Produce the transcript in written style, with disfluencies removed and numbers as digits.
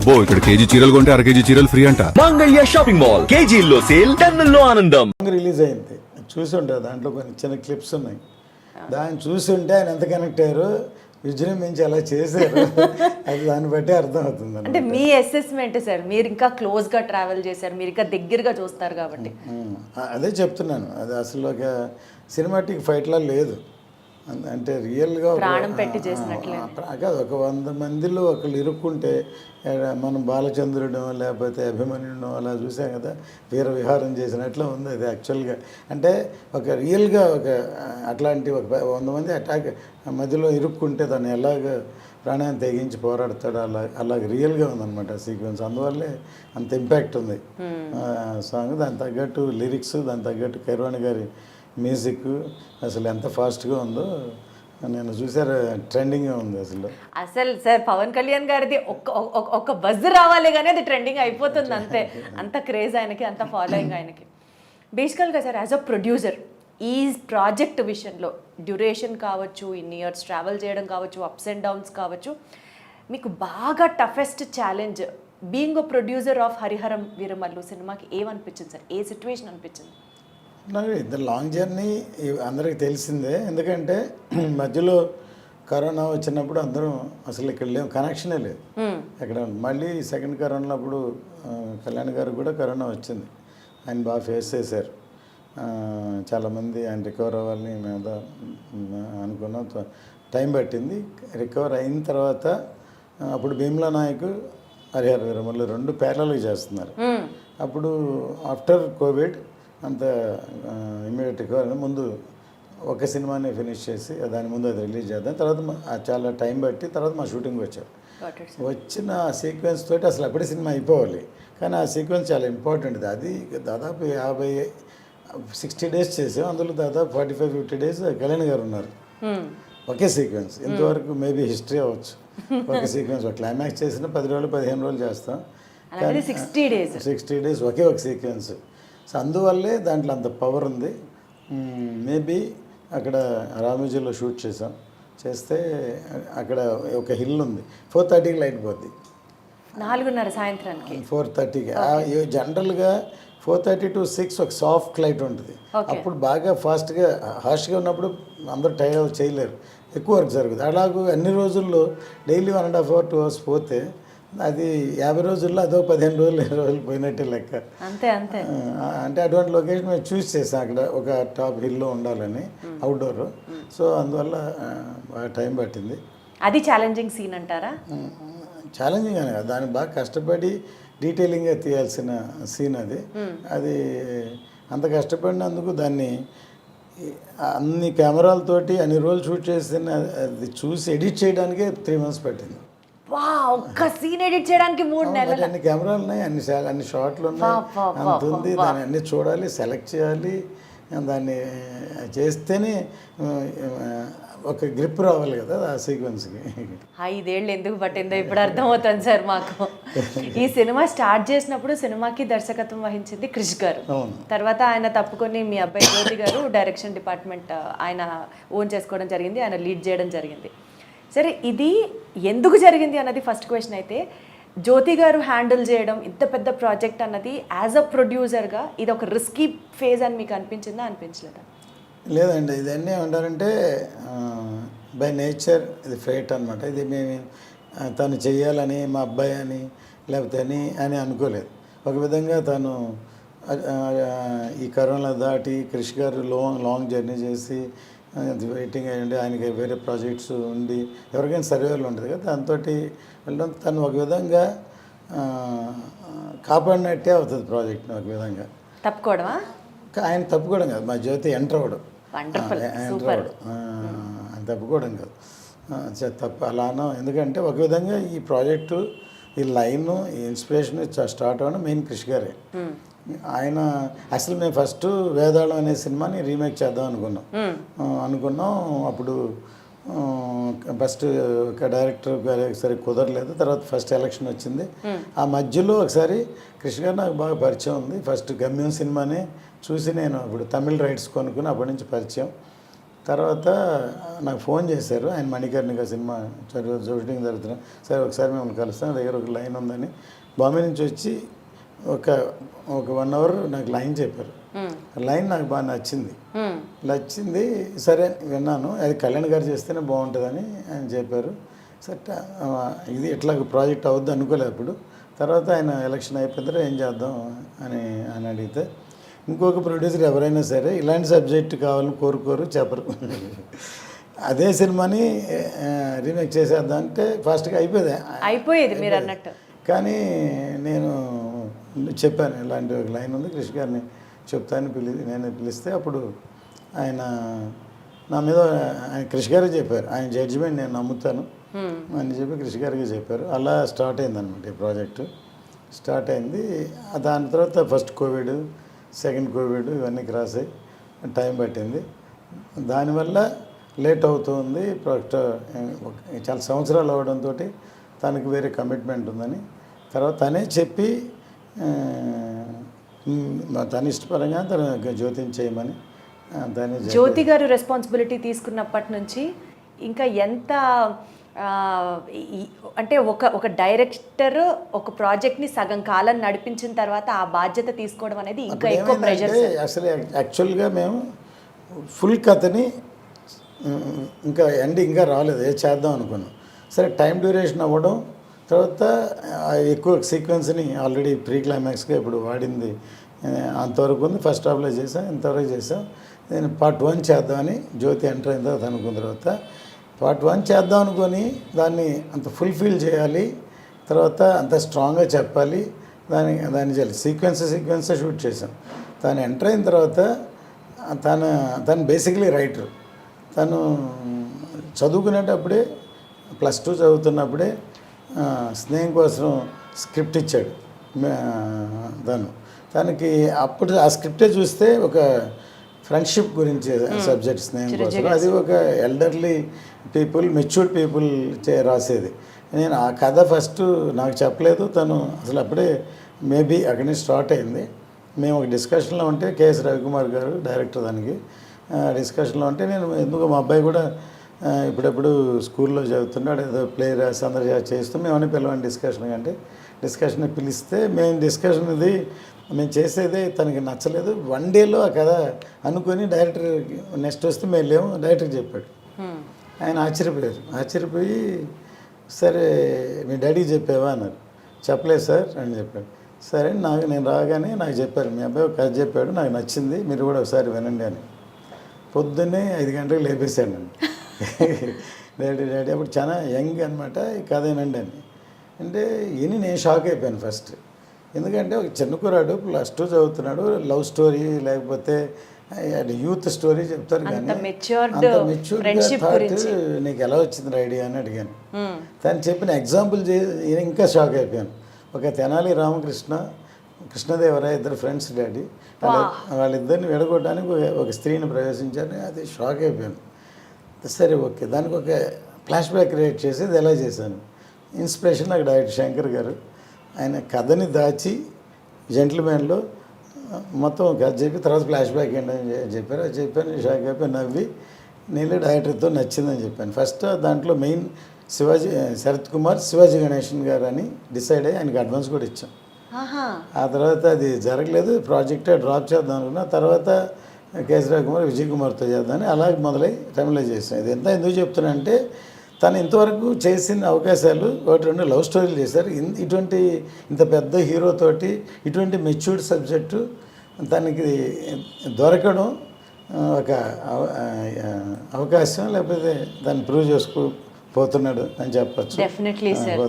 అబ్బో ఇక్కడ కేజీ చీరలు కొంటే అర కేజీ చీరలు ఫ్రీ అంట. మంగళ్య షాపింగ్ మాల్, కేజీల్లో సేల్, టన్నుల్లో ఆనందం. రిలీజ్ అయింది చూసి ఉంటారు, దాంట్లో కొన్ని చిన్న క్లిప్స్ ఉన్నాయి. దాన్ని చూసి ఉంటే ఆయన ఎంత కనెక్ట్ అయ్యారు, విజృంభించి అలా చేశారు, అది దాన్ని బట్టి అర్థం అవుతుంది. అంటే మీ అసెస్మెంట్ సార్, మీరు ఇంకా క్లోజ్గా ట్రావెల్ చేశారు, మీరు ఇంకా దగ్గరగా చూస్తారు కాబట్టి. అదే చెప్తున్నాను, అది అసలు ఒక సినిమాటిక్ ఫైట్లా లేదు. అంటే రియల్గా ప్రాణం పెట్టి చేసినట్లే కాదు. ఒక 100 మందిలో ఒకళ్ళు ఇరుక్కుంటే, మనం బాలచంద్రుడో లేకపోతే అభిమన్యుడో అలా చూసాం కదా, వీర విహారం చేసినట్లు ఉంది అది యాక్చువల్గా. అంటే ఒక రియల్గా ఒక అట్లాంటి ఒక 100 మంది అటాక్ మధ్యలో ఇరుక్కుంటే దాన్ని ఎలాగ ప్రాణాన్ని తెగించి పోరాడతాడు, అలాగ రియల్గా ఉందన్నమాట సీక్వెన్స్. అందువల్లే అంత ఇంపాక్ట్ ఉంది సాంగ్. దానికి తగ్గట్టు లిరిక్స్, దానికి తగ్గట్టు కైరవాణి గారి మ్యూజిక్ అసలు ఎంత ఫాస్ట్గా ఉందో నేను చూసారు, ట్రెండింగ్గా ఉంది అసలు సార్. పవన్ కళ్యాణ్ గారిది ఒక బజ్ రావాలి కానీ అది ట్రెండింగ్ అయిపోతుంది అంతే. అంత క్రేజ్ ఆయనకి, అంత ఫాలోయింగ్ ఆయనకి. బేసికల్గా సార్, యాజ్ అ ప్రొడ్యూసర్ ఈ ప్రాజెక్ట్ విషయంలో డ్యూరేషన్ కావచ్చు, ఇన్ని ఇయర్స్ ట్రావెల్ చేయడం కావచ్చు, అప్స్ అండ్ డౌన్స్ కావచ్చు, మీకు బాగా toughest challenge being a producer of Harihara Veeramallu సినిమాకి ఏమనిపించింది సార్? ఏ సిచ్యువేషన్ అనిపించింది? నాకు ఇద్దరు లాంగ్ జర్నీ అందరికీ తెలిసిందే. ఎందుకంటే మధ్యలో కరోనా వచ్చినప్పుడు అందరం అసలు ఇక్కడ లేవు, కనెక్షనే లేదు ఎక్కడ. మళ్ళీ సెకండ్ కరోనా అప్పుడు కళ్యాణ్ గారు కూడా కరోనా వచ్చింది, ఆయన బాగా ఫేస్ చేశారు. చాలామంది ఆయన రికవర్ అవ్వాలని మేము అనుకున్నాం, టైం పట్టింది. రికవర్ అయిన తర్వాత అప్పుడు భీమ్లా నాయక్, హరిహర వీరమల్లు 2 ప్యారలల్గా చేస్తున్నారు. అప్పుడు ఆఫ్టర్ కోవిడ్ అంత ఇమీడియట్ రికవర్ ముందు ఒక సినిమాని ఫినిష్ చేసి దాని ముందు అది రిలీజ్ చేద్దాం. తర్వాత చాలా టైం బట్టి తర్వాత మా షూటింగ్ వచ్చారు. వచ్చిన ఆ సీక్వెన్స్ తోటి అసలు అప్పుడే సినిమా అయిపోవాలి, కానీ ఆ సీక్వెన్స్ చాలా ఇంపార్టెంట్. అది దాదాపు 60 డేస్ చేసాం. అందులో దాదాపు 45-50 డేస్ కళ్యాణ్ గారు ఉన్నారు ఒకే సీక్వెన్స్. ఇంతవరకు మేబీ హిస్టరీ అవ్వచ్చు. ఒక సీక్వెన్స్ ఒక క్లైమాక్స్ చేసిన 10 రోజులు 15 రోజులు చేస్తాం, 60 డేస్ ఒకే ఒక సీక్వెన్స్. సో అందువల్లే దాంట్లో అంత పవర్ ఉంది. మేబీ అక్కడ రామోజీలో షూట్ చేస్తే అక్కడ ఒక హిల్ ఉంది, 4:30కి లైట్ పోద్ది, 4:30 సాయంత్రానికి 4:30కి. జనరల్గా 4:30 to 6 ఒక సాఫ్ట్ లైట్ ఉంటుంది. అప్పుడు బాగా ఫాస్ట్గా హార్ష్గా ఉన్నప్పుడు అందరూ టైర్ చేయలేరు, ఎక్కువ వర్క్ జరుగుతుంది. అలాగూ అన్ని రోజుల్లో డైలీ 1.5 hours 2 hours పోతే అది 50 రోజుల్లో అదో 15 రోజులు 20 రోజులు పోయినట్టే లెక్క. అంటే అటువంటి లొకేషన్ మేము చూస్ చేసాం, అక్కడ ఒక టాప్ హిల్లో ఉండాలని అవుట్డోర్. సో అందువల్ల బాగా టైం పట్టింది. అది ఛాలెంజింగ్ సీన్ అంటారా? ఛాలెంజింగ్ అని కాదు, దాన్ని బాగా కష్టపడి డీటెయిలింగ్గా తీయాల్సిన సీన్ అది. అది అంత కష్టపడినందుకు దాన్ని అన్ని కెమెరాలతోటి అన్ని రోజులు షూట్ చేసిన అది చూసి ఎడిట్ చేయడానికే 3 months పట్టింది. ఒక్క సీన్ ఎడిట్ చేయడానికి 3 నెలలు. అన్ని కెమెరాలు ఉన్నాయి, అన్ని షాట్లు ఉన్నాయి, అంత ఉంది. దాన్ని అన్ని చూడాలి, సెలెక్ట్ చేయాలి, దాన్ని చేస్తేనే ఒక గ్రిప్ రావాలి కదా ఆ సీక్వెన్స్కి. 5 ఏళ్ళు ఎందుకు పట్టిందో ఇప్పుడు అర్థమవుతుంది సార్ మాకు. ఈ సినిమా స్టార్ట్ చేసినప్పుడు సినిమాకి దర్శకత్వం వహించింది క్రిష్ గారు. తర్వాత ఆయన తప్పుకొని మీ అబ్బాయి జ్యోతి గారు డైరెక్షన్ డిపార్ట్మెంట్ ఆయన ఓన్ చేసుకోవడం జరిగింది, ఆయన లీడ్ చేయడం జరిగింది. సరే, ఇది ఎందుకు జరిగింది అన్నది ఫస్ట్ క్వశ్చన్ అయితే, జ్యోతి గారు హ్యాండిల్ చేయడం ఇంత పెద్ద ప్రాజెక్ట్ అన్నది యాజ్ అ ప్రొడ్యూసర్గా ఇది ఒక రిస్కీ ఫేజ్ అని మీకు అనిపించిందా, అనిపించలేదా? లేదండి, ఇదన్నీ ఏమంటారంటే బై నేచర్ ఇది ఫేట్ అనమాట. ఇది మేము తను చెయ్యాలని మా అబ్బాయి అని లేకపోతే అని అనుకోలేదు. ఒక విధంగా తను ఈ కరోనా దాటి క్రిష్ గారు లాంగ్ జర్నీ చేసి వెయిటింగ్ అయ్యండి, ఆయనకి వేరే ప్రాజెక్ట్స్ ఉండి ఎవరికైనా సర్వేలు ఉంటుంది కదా, దాంతో వెళ్ళడం తను ఒక విధంగా కాపాడినట్టే అవుతుంది ప్రాజెక్ట్ని. ఒక విధంగా తప్పుకోవడమా? ఆయన తప్పుకోవడం కాదు, మా జ్యోతి ఎంటర్ అవ్వడం, ఆయన తప్పుకోవడం కాదు, తప్పు అలానో. ఎందుకంటే ఒక విధంగా ఈ ప్రాజెక్టు ఈ లైన్ ఈ ఇన్స్పిరేషన్ స్టార్ట్ అవ్వడం మెయిన్ క్రిష్ గారే. ఆయన అసలు మేము ఫస్ట్ వేదాళం అనే సినిమాని రీమేక్ చేద్దాం అనుకున్నాం. అప్పుడు ఫస్ట్ డైరెక్టర్ గారు ఒకసారి కుదరలేదు. తర్వాత ఫస్ట్ ఎలక్షన్ వచ్చింది. ఆ మధ్యలో ఒకసారి కృష్ణ గారు నాకు బాగా పరిచయం ఉంది. ఫస్ట్ గమ్యం సినిమాని చూసి నేను ఇప్పుడు తమిళ్ రైట్స్ కొనుక్కుని అప్పటి నుంచి పరిచయం. తర్వాత నాకు ఫోన్ చేశారు, ఆయన మణికర్ణిక సినిమా షూటింగ్ జరుగుతున్నా, సరే ఒకసారి మిమ్మల్ని కలుస్తాను, దగ్గర ఒక లైన్ ఉందని బాంబే నుంచి వచ్చి ఒక 1 అవర్ నాకు లైన్ చెప్పారు. లైన్ నాకు బాగా నచ్చింది, సరే విన్నాను, అది కళ్యాణ్ గారు చేస్తేనే బాగుంటుందని ఆయన చెప్పారు. సరే ఇది ఇట్లా ప్రాజెక్ట్ అవుద్ది అనుకోలేదు అప్పుడు. తర్వాత ఆయన ఎలక్షన్ అయిపోయిన తర్వాత ఏం చేద్దాం అని ఆయన అడిగితే, ఇంకొక ప్రొడ్యూసర్ ఎవరైనా సరే ఇలాంటి సబ్జెక్ట్ కావాలని కోరుకోరు, చెప్పరు. అదే సినిమాని రీమేక్ చేసేద్దాం అంటే ఫాస్ట్గా అయిపోయేది మీరు అన్నట్టు. కానీ నేను చెప్పాను, ఇలాంటి ఒక లైన్ ఉంది, కృష్ణ గారిని చెప్తాను నేను పిలిస్తే అప్పుడు ఆయన నా మీద ఆయన కృష్ణ గారికి చెప్పారు, ఆయన జడ్జిమెంట్ నేను నమ్ముతాను అని చెప్పి కృష్ణ గారికి చెప్పారు. అలా స్టార్ట్ అయింది అనమాట ఈ ప్రాజెక్టు. స్టార్ట్ అయింది. దాని తర్వాత ఫస్ట్ కోవిడ్, సెకండ్ కోవిడ్ ఇవన్నీ క్రాస్ అయ్యి టైం పట్టింది. దానివల్ల లేట్ అవుతుంది ప్రాజెక్ట్. చాలా సంవత్సరాలు అవడంతో తనకి వేరే కమిట్మెంట్ ఉందని తర్వాత తనే చెప్పి తన ఇష్టపరంగా తన జ్యోతిని చేయమని తనే జ్యోతి గారు రెస్పాన్సిబిలిటీ తీసుకున్నప్పటి నుంచి ఇంకా ఎంత అంటే ఒక డైరెక్టర్ ఒక ప్రాజెక్ట్ని సగం కాలం నడిపించిన తర్వాత ఆ బాధ్యత తీసుకోవడం అనేది ఇంకా ఎక్కువ ప్రెషర్. అసలు యాక్చువల్గా మేము ఫుల్ కథని ఇంకా ఇంకా రాలేదు, ఏ చేద్దాం అనుకున్నాం. సరే టైం డ్యూరేషన్ అవ్వడం, తర్వాత ఎక్కువ సీక్వెన్స్ని ఆల్రెడీ ప్రీ క్లైమాక్స్గా ఇప్పుడు వాడింది అంతవరకు ఉంది. ఫస్ట్ హాఫ్లో చేసాం, ఇంతవరకు చేసాం. నేను పార్ట్ 1 చేద్దామని జ్యోతి ఎంటర్ అయిన తర్వాత అనుకున్న తర్వాత పార్ట్ 1 చేద్దాం అనుకొని దాన్ని అంత ఫుల్ఫిల్ చేయాలి, తర్వాత అంత స్ట్రాంగ్గా చెప్పాలి, దాన్ని చేయాలి. సీక్వెన్స్ షూట్ చేసాం. తను ఎంటర్ అయిన తర్వాత తను బేసిక్లీ రైటర్. తను చదువుకునేటప్పుడే +2 చదువుతున్నప్పుడే స్నేహం కోసం స్క్రిప్ట్ ఇచ్చాడు తనకి. అప్పుడు ఆ స్క్రిప్టే చూస్తే ఒక ఫ్రెండ్షిప్ గురించి సబ్జెక్ట్ స్నేహం కోసం, అది ఒక ఎల్డర్లీ పీపుల్, మెచ్యూర్డ్ పీపుల్ రాసేది. నేను ఆ కథ ఫస్ట్ నాకు చెప్పలేదు తను, అసలు అప్పుడే మేబీ అక్కడి నుంచి స్టార్ట్ అయింది. మేము ఒక డిస్కషన్లో ఉంటే కేఎస్ రవికుమార్ గారు డైరెక్టర్, దానికి డిస్కషన్లో ఉంటే నేను ఎందుకు మా అబ్బాయి కూడా ఇప్పుడెప్పుడు స్కూల్లో చదువుతున్నాడు, ఏదో ప్లే రాసి అందరూ చేస్తూ మేమని పిలవండి డిస్కషన్ అంటే డిస్కషన్ పిలిస్తే మేము చేసేదే తనకి నచ్చలేదు. 1 డేలో ఆ కథ అనుకొని డైరెక్టర్ నెక్స్ట్ వస్తే మేము లేము డైరెక్టర్కి చెప్పాడు. ఆయన ఆశ్చర్యపోయి సరే మీ డాడీకి చెప్పావా అన్నారు. చెప్పలేదు సార్ అని చెప్పాడు. సరే నేను రాగానే నాకు చెప్పారు, మీ అబ్బాయి ఒక కథ చెప్పాడు, నాకు నచ్చింది, మీరు కూడా ఒకసారి వినండి అని. పొద్దున్నే 5 గంటలకు లేపేశాడు నన్ను. డాడీ అప్పుడు చాలా యంగ్ అనమాట, ఈ కథ వినండి అని అంటే నేను షాక్ అయిపోయాను ఫస్ట్. ఎందుకంటే ఒక చిన్న కుర్రాడు +2 చదువుతున్నాడు, లవ్ స్టోరీ లేకపోతే యూత్ స్టోరీ చెప్తారు, కానీ అంత మెచ్యూర్డ్గా థాట్ నీకు ఎలా వచ్చింది ఐడియా అని అడిగాను. తను చెప్పిన ఎగ్జాంపుల్ ఇంకా షాక్ అయిపోయాను. ఒక తెనాలి రామకృష్ణ, కృష్ణదేవరాయ ఇద్దరు ఫ్రెండ్స్ డాడీ, వాళ్ళిద్దరిని విడగొట్టడానికి ఒక స్త్రీని ప్రవేశించారు. అది షాక్ అయిపోయాను. సరే ఓకే, దానికి ఒక ఫ్లాష్ బ్యాక్ క్రియేట్ చేసేది ఎలా చేశాను. ఇన్స్పిరేషన్ నాకు డైరెక్టర్ శంకర్ గారు, ఆయన కథని దాచి జెంటిల్మెన్లో మొత్తం కథ చెప్పి తర్వాత ఫ్లాష్ బ్యాక్ ఏంటని చెప్పారు. అది చెప్పాను, షాక్ అయిపోయి నవ్వి నేను డైరెక్టర్తో నచ్చిందని చెప్పాను. ఫస్ట్ దాంట్లో మెయిన్ శరత్ కుమార్, శివాజీ గణేషన్ గారు అని డిసైడ్ అయ్యి ఆయనకి అడ్వాన్స్ కూడా ఇచ్చాం. ఆ తర్వాత అది జరగలేదు, ప్రాజెక్టే డ్రాప్ చేద్దాం అనుకున్నా. తర్వాత కేసరావు కుమార్, విజయ్ కుమార్తో చేద్దామని అలాగే మొదలై టైంలో చేసాం. ఇది ఎందుకు చెప్తున్నా అంటే తను ఇంతవరకు చేసిన అవకాశాలు 1-2 లవ్ స్టోరీలు చేశారు. ఇంత పెద్ద హీరోతోటి ఇటువంటి మెచ్యూర్డ్ సబ్జెక్టు తనకి దొరకడం ఒక అవకాశం, లేకపోతే దాన్ని ప్రూవ్ చేసుకోపోతున్నాడు అని చెప్పచ్చు. Definitely sir.